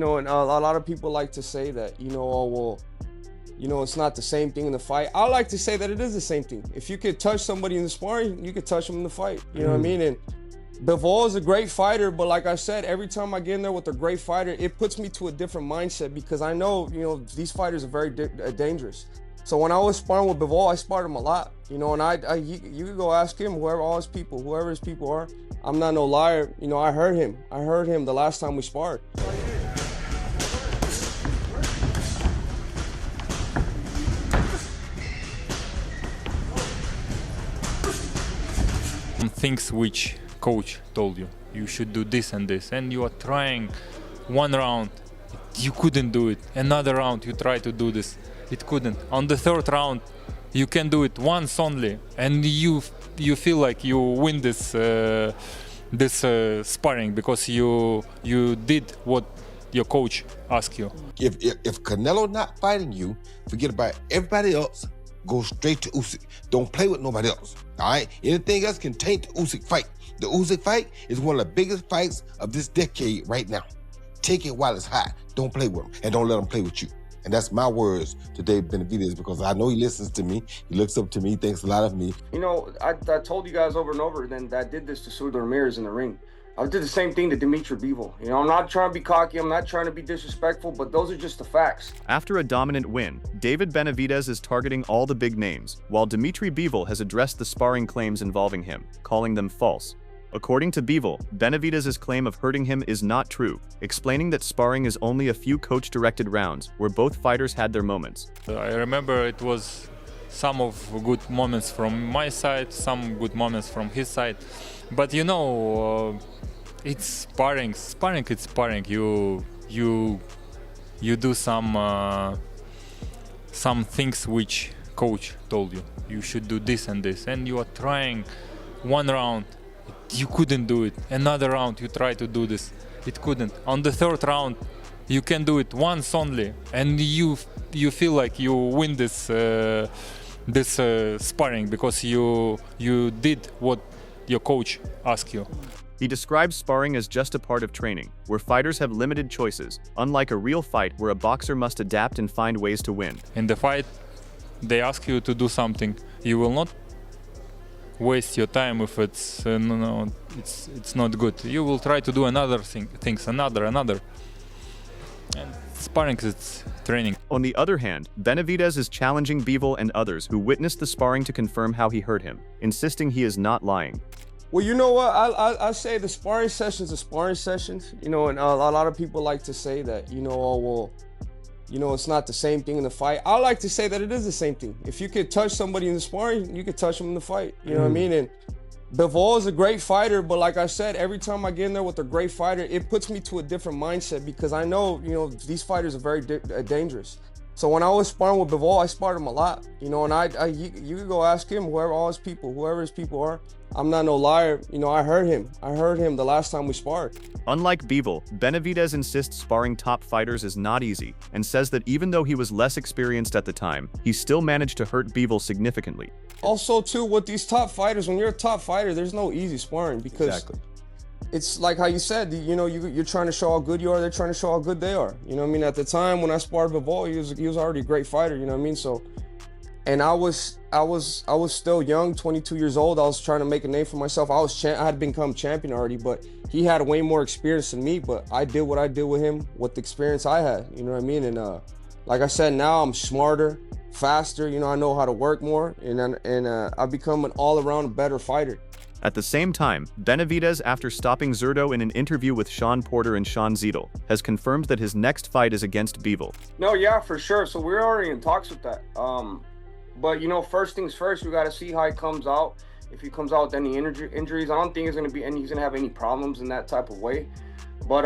And a lot of people like to say that, oh, well, it's not the same thing in the fight. I like to say that it is the same thing. If you could touch somebody in the sparring, you could touch them in the fight. You know what I mean? And Bivol is a great fighter, but like I said, every time I get in there with a great fighter, it puts me to a different mindset because I know, these fighters are very dangerous. So when I was sparring with Bivol, I sparred him a lot, and you could go ask him, whoever his people are. I'm not no liar. I heard him the last time we sparred. Things which coach told you, you should do this and this, and you are trying one round, you couldn't do it. Another round, you try to do this, it couldn't. On the third round, you can do it once only, and you feel like you win this sparring because you did what your coach asked you. If Canelo not fighting you, forget about everybody else. Go straight to Usyk. Don't play with nobody else. All right? Anything else can taint the Usyk fight. The Usyk fight is one of the biggest fights of this decade right now. Take it while it's hot. Don't play with him, and don't let him play with you. And that's my words to David Benavidez because I know he listens to me. He looks up to me, thinks a lot of me. I told you guys over and over then that I did this to Sudo Ramirez in the ring. I did the same thing to Dmitry Bivol. I'm not trying to be cocky, I'm not trying to be disrespectful, but those are just the facts. After a dominant win, David Benavidez is targeting all the big names, while Dmitry Bivol has addressed the sparring claims involving him, calling them false. According to Bivol, Benavidez's claim of hurting him is not true, explaining that sparring is only a few coach-directed rounds, where both fighters had their moments. I remember it was some of good moments from my side, some good moments from his side, but it's sparring. Sparring, it's sparring. You do some things which coach told you. You should do this and this, and you are trying one round, you couldn't do it. Another round, you try to do this, it couldn't. On the third round, you can do it once only, and you feel like you win this sparring because you did what your coach asked you. He describes sparring as just a part of training, where fighters have limited choices, unlike a real fight where a boxer must adapt and find ways to win. In the fight, they ask you to do something. You will not waste your time if it's not good. You will try to do another things, another. And sparring is training. On the other hand, Benavidez is challenging Bivol and others who witnessed the sparring to confirm how he hurt him, insisting he is not lying. Well, you know what? I say the sparring sessions are sparring sessions, and a lot of people like to say that, oh, well, it's not the same thing in the fight. I like to say that it is the same thing. If you could touch somebody in the sparring, you could touch them in the fight. You know what I mean? And Bivol is a great fighter, but like I said, every time I get in there with a great fighter, it puts me to a different mindset because I know, these fighters are very dangerous. So when I was sparring with Bivol, I sparred him a lot, and you could go ask him, whoever his people are. I'm not no liar. I heard him the last time we sparred. Unlike Bivol, Benavidez insists sparring top fighters is not easy and says that even though he was less experienced at the time, he still managed to hurt Bivol significantly. Also, too, with these top fighters, when you're a top fighter, there's no easy sparring because it's like how you said, you're trying to show how good you are, they're trying to show how good they are. At the time when I sparred Bivol, he was already a great fighter, So, and I was still young, 22 years old. I was trying to make a name for myself. I had become champion already, but he had way more experience than me, but I did what I did with him with the experience I had, And like I said, now I'm smarter, faster, I know how to work more, and I've become an all-around better fighter. At the same time, Benavidez, after stopping Zurdo in an interview with Sean Porter and Sean Zeidel, has confirmed that his next fight is against Bivol. No, yeah, for sure. So we're already in talks with that. But first things first, we got to see how he comes out. If he comes out with any injuries, I don't think he's going to have any problems in that type of way. But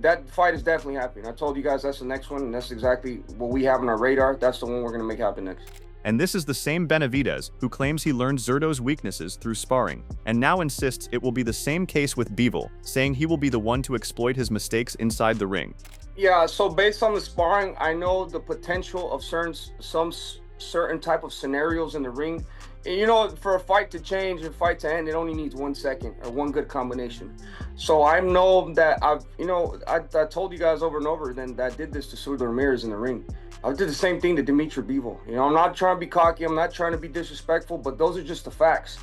that fight is definitely happening. I told you guys that's the next one, and that's exactly what we have on our radar. That's the one we're going to make happen next. And this is the same Benavidez who claims he learned Zurdo's weaknesses through sparring, and now insists it will be the same case with Bivol, saying he will be the one to exploit his mistakes inside the ring. Yeah, so based on the sparring, I know the potential of certain type of scenarios in the ring. you know, for a fight to change, a fight to end, it only needs 1 second or one good combination. So I know that I told you guys over and over then that I did this to Sudo Ramirez in the ring. I did the same thing to Dmitry Bivol. You know, I'm not trying to be cocky. I'm not trying to be disrespectful, but those are just the facts.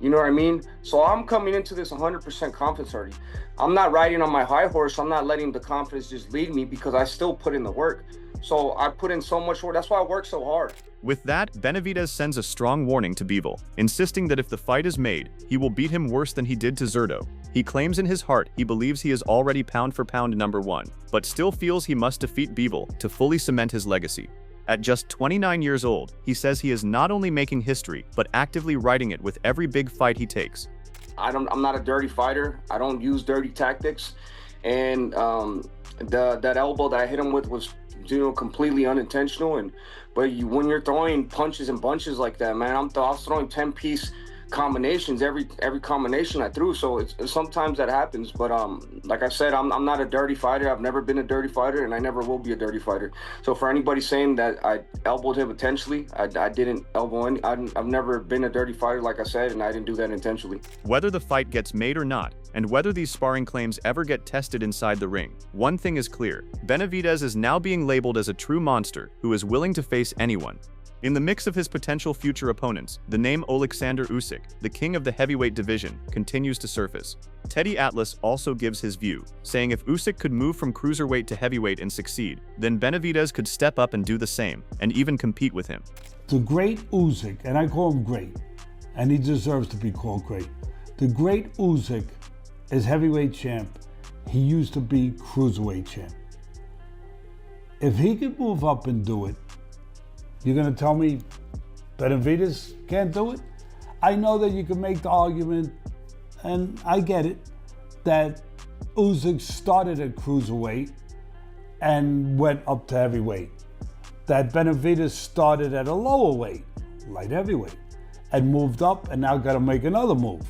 You know what I mean? So I'm coming into this 100% confidence already. I'm not riding on my high horse. I'm not letting the confidence just lead me because I still put in the work. So I put in so much work. That's why I work so hard. With that, Benavidez sends a strong warning to Bivol, insisting that if the fight is made, he will beat him worse than he did to Zurdo. He claims in his heart he believes he is already pound for pound #1, but still feels he must defeat Bivol to fully cement his legacy. At just 29 years old, he says he is not only making history, but actively writing it with every big fight he takes. I'm not a dirty fighter. I don't use dirty tactics. And that elbow that I hit him with was, you know, completely unintentional. But when you're throwing punches and bunches like that, man, I was throwing 10-piece combinations every combination I threw. So it's sometimes that happens. But like I said, I'm not a dirty fighter. I've never been a dirty fighter, and I never will be a dirty fighter. So for anybody saying that I elbowed him intentionally, I didn't elbow any. I've never been a dirty fighter, like I said, and I didn't do that intentionally. Whether the fight gets made or not, and whether these sparring claims ever get tested inside the ring, one thing is clear: Benavidez is now being labeled as a true monster who is willing to face anyone. In the mix of his potential future opponents, the name Oleksandr Usyk, the king of the heavyweight division, continues to surface. Teddy Atlas also gives his view, saying if Usyk could move from cruiserweight to heavyweight and succeed, then Benavidez could step up and do the same, and even compete with him. The great Usyk, and I call him great, and he deserves to be called great. The great Usyk is heavyweight champ. He used to be cruiserweight champ. If he could move up and do it, you're going to tell me Benavidez can't do it? I know that you can make the argument, and I get it, that Usyk started at cruiserweight and went up to heavyweight. That Benavidez started at a lower weight, light heavyweight, and moved up and now got to make another move.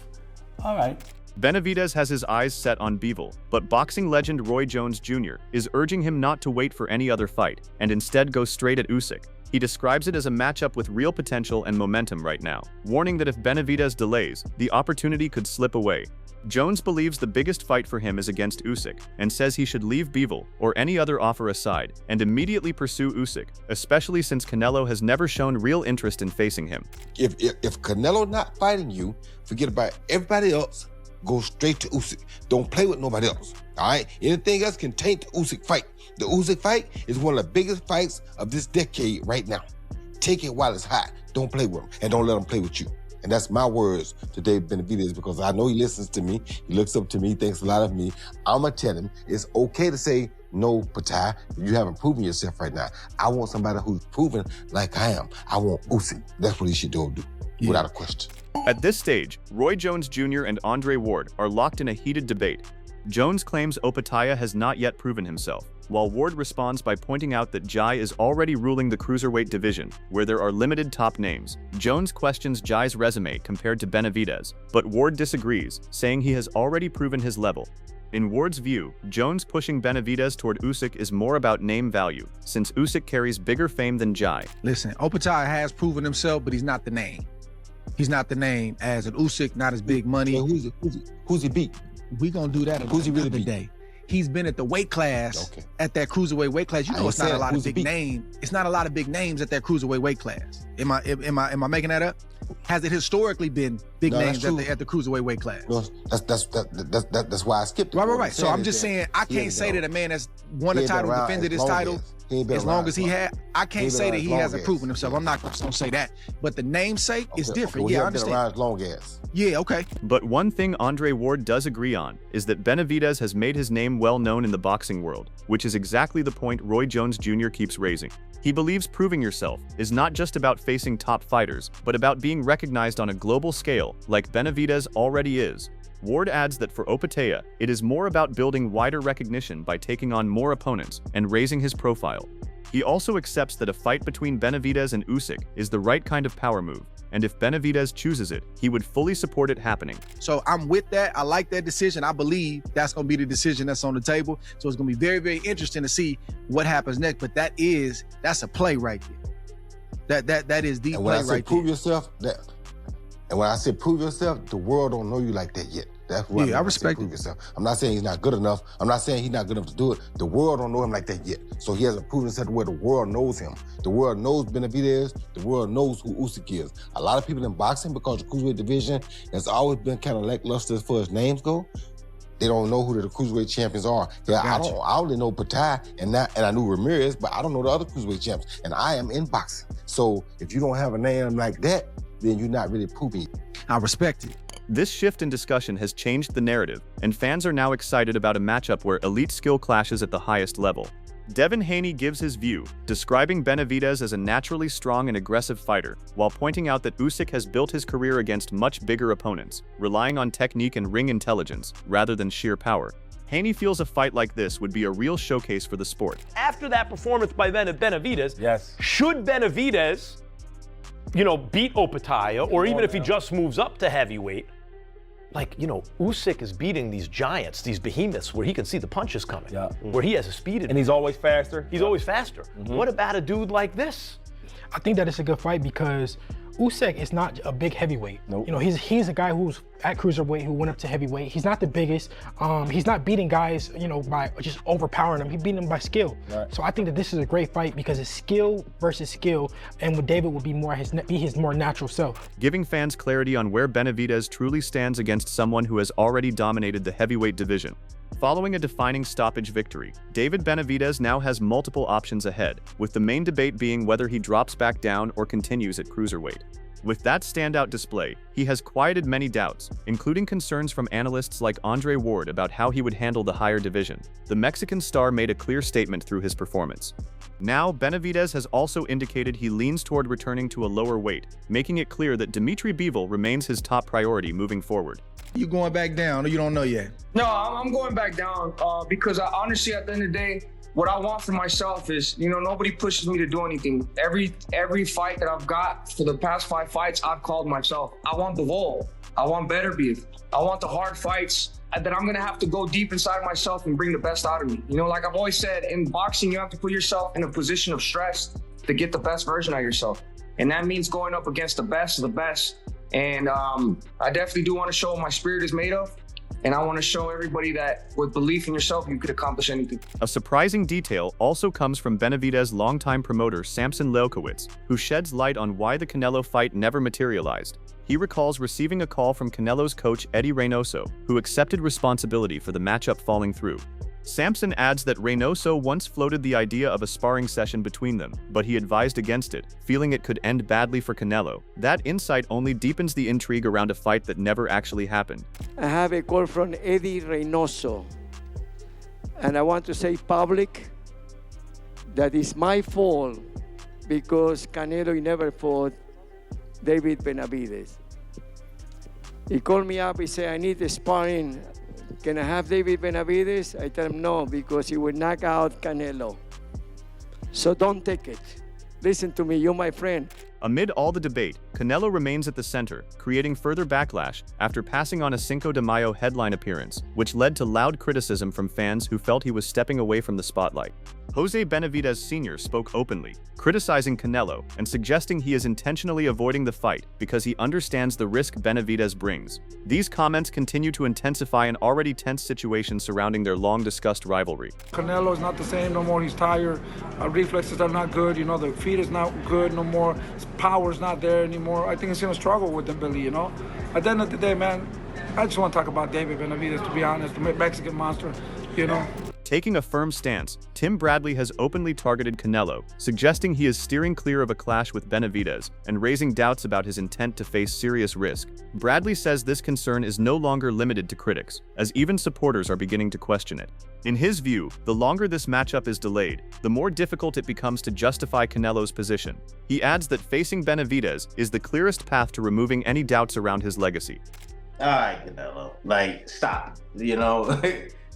All right. Benavidez has his eyes set on Bivol, but boxing legend Roy Jones Jr. is urging him not to wait for any other fight and instead go straight at Usyk. He describes it as a matchup with real potential and momentum right now, warning that if Benavidez delays, the opportunity could slip away. Jones believes the biggest fight for him is against Usyk and says he should leave Bivol or any other offer aside and immediately pursue Usyk, especially since Canelo has never shown real interest in facing him. If Canelo not fighting you, forget about everybody else. Go straight to Usyk. Don't play with nobody else. All right? Anything else can taint the Usyk fight. The Usyk fight is one of the biggest fights of this decade right now. Take it while it's hot. Don't play with him, and don't let him play with you. And that's my words to David Benavidez, because I know he listens to me. He looks up to me, thinks a lot of me. I'm going to tell him it's okay to say, no, Patai, you haven't proven yourself right now. I want somebody who's proven like I am. I want Usyk. That's what he should do, without a question. At this stage, Roy Jones Jr. and Andre Ward are locked in a heated debate. Jones claims Opetaia has not yet proven himself, while Ward responds by pointing out that Jai is already ruling the cruiserweight division, where there are limited top names. Jones questions Jai's resume compared to Benavidez, but Ward disagrees, saying he has already proven his level. In Ward's view, Jones pushing Benavidez toward Usyk is more about name value, since Usyk carries bigger fame than Jai. Listen, Opetaia has proven himself, but he's not the name. He's not the name as an Usyk, not as big money. So who's he beat? We gonna do that Who's he really another beat? day. He's been at the weight class, at that cruiserweight weight class. You know, it's not a lot of big names. It's not a lot of big names at that cruiserweight weight class. Am I making that up? Has it historically been big names at the cruiserweight weight class? No, that's why I skipped it. Right. So I'm just saying, I can't say that a man that's won a title, defended his title, as long as he had, I can't say that he hasn't proven himself. I'm not gonna say that. But the namesake is different. Yeah, I understand. Long as. Yeah, okay. But one thing Andre Ward does agree on is that Benavidez has made his name well known in the boxing world, which is exactly the point Roy Jones Jr. keeps raising. He believes proving yourself is not just about facing top fighters, but about being recognized on a global scale, like Benavidez already is. Ward adds that for Opetaia, it is more about building wider recognition by taking on more opponents and raising his profile. He also accepts that a fight between Benavidez and Usyk is the right kind of power move, and if Benavidez chooses it, he would fully support it happening. So I'm with that. I like that decision. I believe that's going to be the decision that's on the table. So it's going to be very, very interesting to see what happens next. But that's a play right there. That is the play right there. Prove yourself, And when I say prove yourself, the world don't know you like that yet. That's what I respect prove yourself. I'm not saying he's not good enough. I'm not saying he's not good enough to do it. The world don't know him like that yet. So he hasn't proven himself where the world knows him. The world knows Benavidez. The world knows who Usyk is. A lot of people in boxing, because the cruiserweight division has always been kind of lackluster as far as names go, they don't know who the cruiserweight champions are. Yeah, I only know Patai and I knew Ramirez, but I don't know the other cruiserweight champs. And I am in boxing. So if you don't have a name like that, then you're not really proving. I respect it. This shift in discussion has changed the narrative, and fans are now excited about a matchup where elite skill clashes at the highest level. Devin Haney gives his view, describing Benavidez as a naturally strong and aggressive fighter, while pointing out that Usyk has built his career against much bigger opponents, relying on technique and ring intelligence, rather than sheer power. Haney feels a fight like this would be a real showcase for the sport. After that performance by Benavidez, yes, should Benavidez, beat Opetaia, or even if he just moves up to heavyweight, Usyk is beating these giants, these behemoths, where he can see the punches coming, where he has a speed advantage. And he's always faster. He's always faster. What about a dude like this? I think that it's a good fight because Usyk is not a big heavyweight. Nope. He's a guy who's at cruiserweight who went up to heavyweight. He's not the biggest. He's not beating guys, by just overpowering them. He's beating them by skill. Right. So I think that this is a great fight because it's skill versus skill, and with David would be his more natural self. Giving fans clarity on where Benavidez truly stands against someone who has already dominated the heavyweight division. Following a defining stoppage victory, David Benavidez now has multiple options ahead, with the main debate being whether he drops back down or continues at cruiserweight. With that standout display, he has quieted many doubts, including concerns from analysts like Andre Ward about how he would handle the higher division. The Mexican star made a clear statement through his performance. Now, Benavidez has also indicated he leans toward returning to a lower weight, making it clear that Dmitry Bivol remains his top priority moving forward. You going back down, or you don't know yet? No, I'm going back down because honestly, at the end of the day, what I want for myself is, nobody pushes me to do anything. Every fight that I've got for the past 5 fights, I've called myself. I want Bivol. I want Benavidez. I want the hard fights that I'm gonna have to go deep inside myself and bring the best out of me. Like I've always said, in boxing, you have to put yourself in a position of stress to get the best version of yourself. And that means going up against the best of the best. And I definitely do want to show what my spirit is made of. And I want to show everybody that with belief in yourself, you could accomplish anything. A surprising detail also comes from Benavidez's longtime promoter Samson Lelkowitz, who sheds light on why the Canelo fight never materialized. He recalls receiving a call from Canelo's coach Eddie Reynoso, who accepted responsibility for the matchup falling through. Samson adds that Reynoso once floated the idea of a sparring session between them, but he advised against it, feeling it could end badly for Canelo. That insight only deepens the intrigue around a fight that never actually happened. I have a call from Eddie Reynoso, and I want to say public that it's my fault because Canelo never fought David Benavidez. He called me up, he said, I need a sparring. Can I have David Benavidez? I tell him no, because he will knock out Canelo. So don't take it. Listen to me, you're my friend. Amid all the debate, Canelo remains at the center, creating further backlash after passing on a Cinco de Mayo headline appearance, which led to loud criticism from fans who felt he was stepping away from the spotlight. Jose Benavidez Sr. spoke openly, criticizing Canelo and suggesting he is intentionally avoiding the fight because he understands the risk Benavidez brings. These comments continue to intensify an already tense situation surrounding their long-discussed rivalry. Canelo is not the same no more. He's tired. Reflexes are not good. The feet is not good no more. His power is not there anymore. I think he's going to struggle with them, Billy, At the end of the day, man, I just want to talk about David Benavidez, to be honest, the Mexican monster, Taking a firm stance, Tim Bradley has openly targeted Canelo, suggesting he is steering clear of a clash with Benavidez and raising doubts about his intent to face serious risk. Bradley says this concern is no longer limited to critics, as even supporters are beginning to question it. In his view, the longer this matchup is delayed, the more difficult it becomes to justify Canelo's position. He adds that facing Benavidez is the clearest path to removing any doubts around his legacy. All right, Canelo, stop,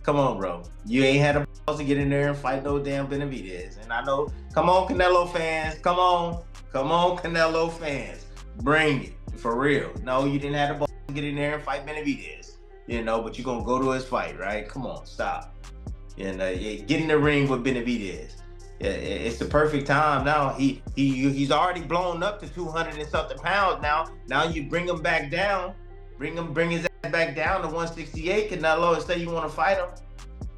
Come on, bro. You ain't had a balls to get in there and fight no damn Benavidez. And I know, come on, Canelo fans. Come on, Canelo fans. Bring it, for real. No, you didn't have the balls to get in there and fight Benavidez. But you're going to go to his fight, right? Come on, stop. Get in the ring with Benavidez. it's the perfect time now. He's already blown up to 200 and something pounds now. Now you bring him back down, bring his ass back down to 168, Canelo, and say you want to fight him.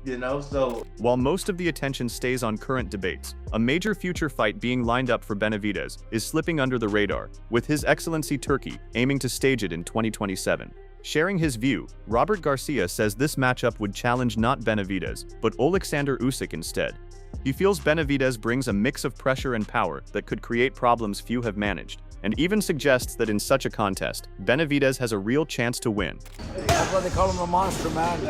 You know, so while most of the attention stays on current debates, a major future fight being lined up for Benavidez is slipping under the radar, with His Excellency Turkey aiming to stage it in 2027. Sharing his view, Robert Garcia says this matchup would challenge not Benavidez, but Alexander Usyk instead. He feels Benavidez brings a mix of pressure and power that could create problems few have managed, and even suggests that in such a contest, Benavidez has a real chance to win. That's why they call him a monster, man.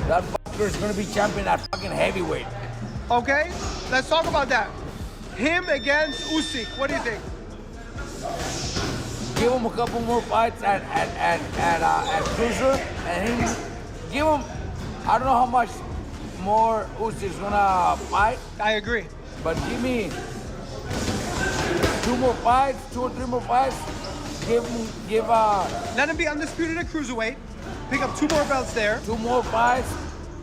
That fucker is gonna be champion at fucking heavyweight. Okay, let's talk about that. Him against Usyk, what do you think? Give him a couple more fights at cruiser, and give him, I don't know how much more Usyk's gonna fight. I agree. But give me 2 more fights, 2 or 3 more fights. Let him be undisputed at cruiserweight. Pick up 2 more belts there. 2 more fights,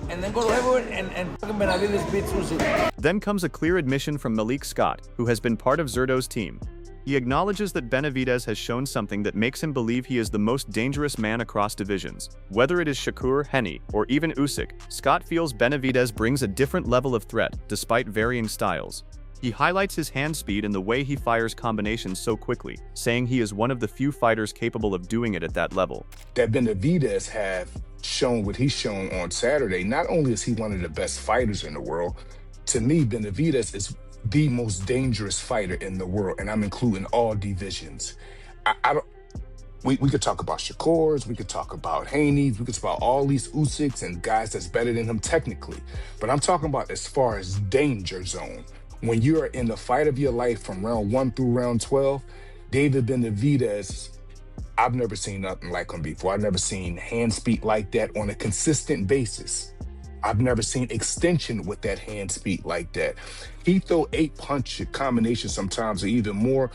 and then go to heavyweight and fucking Benavidez beats Usyk. Then comes a clear admission from Malik Scott, who has been part of Zurdo's team. He acknowledges that Benavidez has shown something that makes him believe he is the most dangerous man across divisions. Whether it is Shakur, Henny, or even Usyk, Scott feels Benavidez brings a different level of threat despite varying styles. He highlights his hand speed and the way he fires combinations so quickly, saying he is one of the few fighters capable of doing it at that level. That Benavidez have shown what he's shown on Saturday. Not only is he one of the best fighters in the world, to me, Benavidez is the most dangerous fighter in the world, and I'm including all divisions. We could talk about Shakurs, we could talk about Haney's, we could talk about all these Usyks and guys that's better than him technically. But I'm talking about as far as danger zone. When you are in the fight of your life from round 1 through round 12, David Benavidez, I've never seen nothing like him before. I've never seen hand speed like that on a consistent basis. I've never seen extension with that hand speed like that. He throw 8-punch combinations sometimes or even more.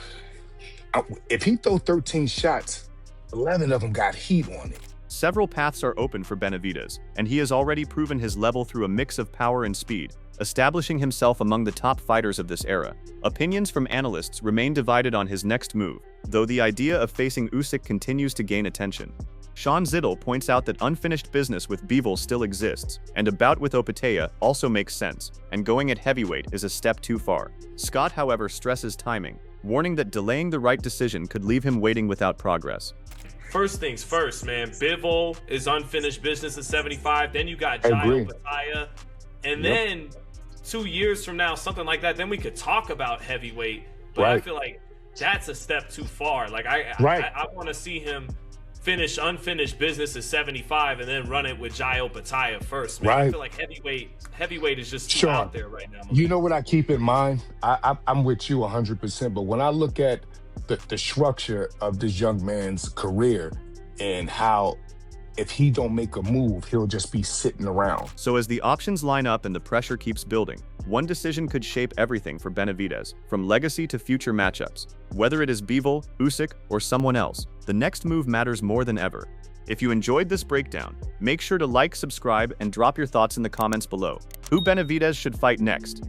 If he throw 13 shots, 11 of them got heat on it. Several paths are open for Benavidez, and he has already proven his level through a mix of power and speed, establishing himself among the top fighters of this era. Opinions from analysts remain divided on his next move, though the idea of facing Usyk continues to gain attention. Sean Ziddle points out that unfinished business with Bivol still exists, and a bout with Opatea also makes sense, and going at heavyweight is a step too far. Scott, however, stresses timing, warning that delaying the right decision could leave him waiting without progress. First things first, man. Bivol is unfinished business at 75. Then you got Jai Opatea. And then 2 years from now, something like that, then we could talk about heavyweight. But I feel like that's a step too far. Like, I want to see him finish unfinished business at 75 and then run it with Jai Opatea first, man. I feel like heavyweight is just too out there right now. You know what I keep in mind? I'm with you 100%, but when I look at the structure of this young man's career and how if he don't make a move, he'll just be sitting around. So as the options line up and the pressure keeps building, one decision could shape everything for Benavidez, from legacy to future matchups. Whether it is Bivol, Usyk, or someone else, the next move matters more than ever. If you enjoyed this breakdown, make sure to like, subscribe, and drop your thoughts in the comments below. Who Benavidez should fight next?